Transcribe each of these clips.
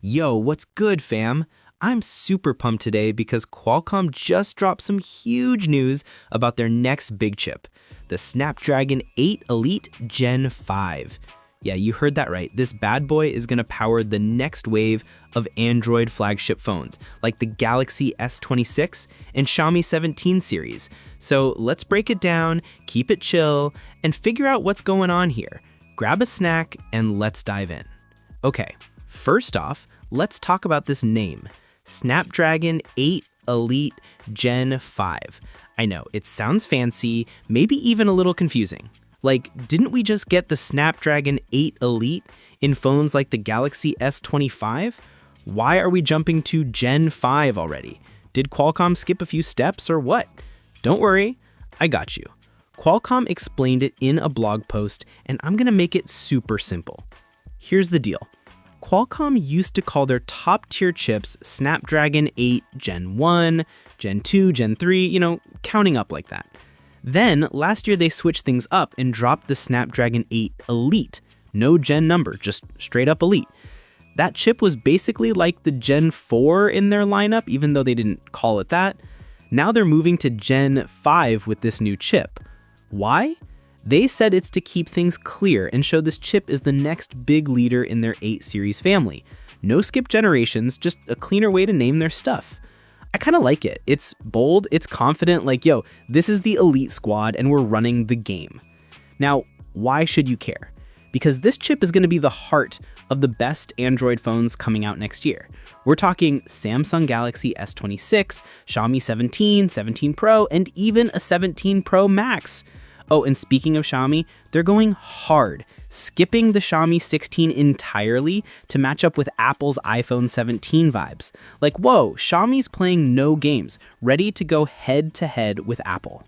Yo, what's good, fam? I'm super pumped today because Qualcomm just dropped some huge news about their next big chip, the Snapdragon 8 Elite Gen 5. Yeah, you heard that right. This bad boy is going to power the next wave of Android flagship phones, like the Galaxy S26 and Xiaomi 17 series. So let's break it down, keep it chill, and figure out what's going on here. Grab a snack and let's dive in. Okay, first off, let's talk about this name, Snapdragon 8 Elite Gen 5. I know, it sounds fancy, maybe even a little confusing. Like, didn't we just get the Snapdragon 8 Elite in phones like the Galaxy S25? Why are we jumping to Gen 5 already? Did Qualcomm skip a few steps or what? Don't worry, I got you. Qualcomm explained it in a blog post, and I'm gonna make it super simple. Here's the deal. Qualcomm used to call their top-tier chips Snapdragon 8 Gen 1, Gen 2, Gen 3, counting up like that. Then, last year they switched things up and dropped the Snapdragon 8 Elite. No Gen number, just straight up Elite. That chip was basically like the Gen 4 in their lineup, even though they didn't call it that. Now they're moving to Gen 5 with this new chip. Why? They said it's to keep things clear and show this chip is the next big leader in their 8 series family. No skip generations, just a cleaner way to name their stuff. I kind of like it. It's bold, it's confident, like, yo, this is the elite squad and we're running the game. Now, why should you care? Because this chip is going to be the heart of the best Android phones coming out next year. We're talking Samsung Galaxy S26, Xiaomi 17, 17 Pro, and even a 17 Pro Max. Oh, and speaking of Xiaomi, they're going hard, skipping the Xiaomi 16 entirely to match up with Apple's iPhone 17 vibes. Like, whoa, Xiaomi's playing no games, ready to go head-to-head with Apple.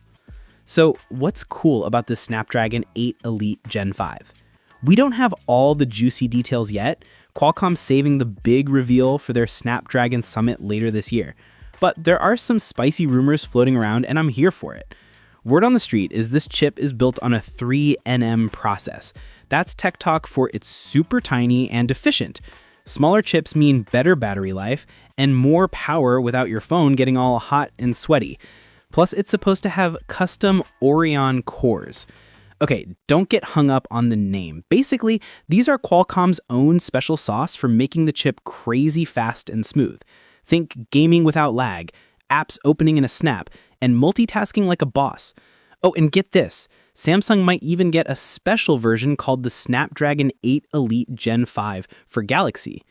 So what's cool about this Snapdragon 8 Elite Gen 5? We don't have all the juicy details yet. Qualcomm's saving the big reveal for their Snapdragon Summit later this year. But there are some spicy rumors floating around, and I'm here for it. Word on the street is this chip is built on a 3nm process. That's tech talk for it's super tiny and efficient. Smaller chips mean better battery life and more power without your phone getting all hot and sweaty. Plus, it's supposed to have custom Oryon cores. Okay, don't get hung up on the name. Basically, these are Qualcomm's own special sauce for making the chip crazy fast and smooth. Think gaming without lag, apps opening in a snap, and multitasking like a boss. Oh, and get this, Samsung might even get a special version called the Snapdragon 8 Elite Gen 5 for Galaxy.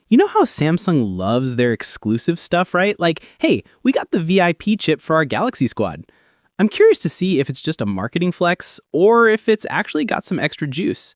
You know how Samsung loves their exclusive stuff, right? Like, hey, we got the VIP chip for our Galaxy squad. I'm curious to see if it's just a marketing flex or if it's actually got some extra juice.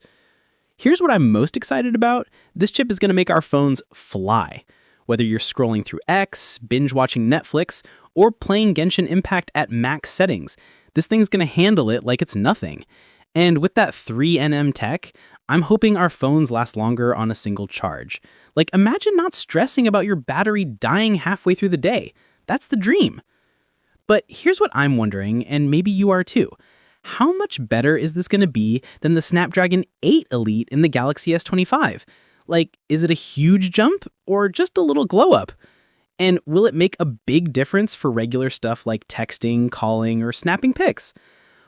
Here's what I'm most excited about. This chip is going to make our phones fly. Whether you're scrolling through X, binge-watching Netflix, or playing Genshin Impact at max settings, this thing's going to handle it like it's nothing. And with that 3nm tech, I'm hoping our phones last longer on a single charge. Like, imagine not stressing about your battery dying halfway through the day. That's the dream. But here's what I'm wondering, and maybe you are too. How much better is this going to be than the Snapdragon 8 Elite in the Galaxy S25? Like, is it a huge jump or just a little glow up? And will it make a big difference for regular stuff like texting, calling, or snapping pics?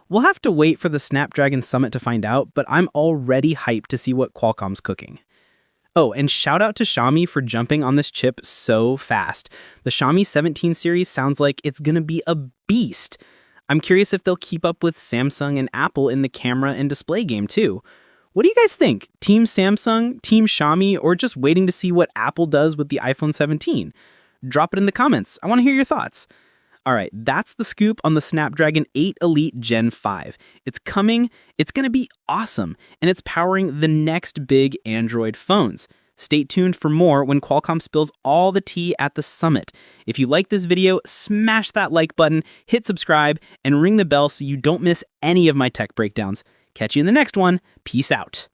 We'll have to wait for the Snapdragon Summit to find out, but I'm already hyped to see what Qualcomm's cooking. Oh, and shout out to Xiaomi for jumping on this chip so fast. The Xiaomi 17 series sounds like it's gonna be a beast. I'm curious if they'll keep up with Samsung and Apple in the camera and display game too. What do you guys think? Team Samsung, Team Xiaomi, or just waiting to see what Apple does with the iPhone 17? Drop it in the comments. I want to hear your thoughts. All right, that's the scoop on the Snapdragon 8 Elite Gen 5. It's coming, it's going to be awesome, and it's powering the next big Android phones. Stay tuned for more when Qualcomm spills all the tea at the summit. If you like this video, smash that like button, hit subscribe, and ring the bell so you don't miss any of my tech breakdowns. Catch you in the next one. Peace out.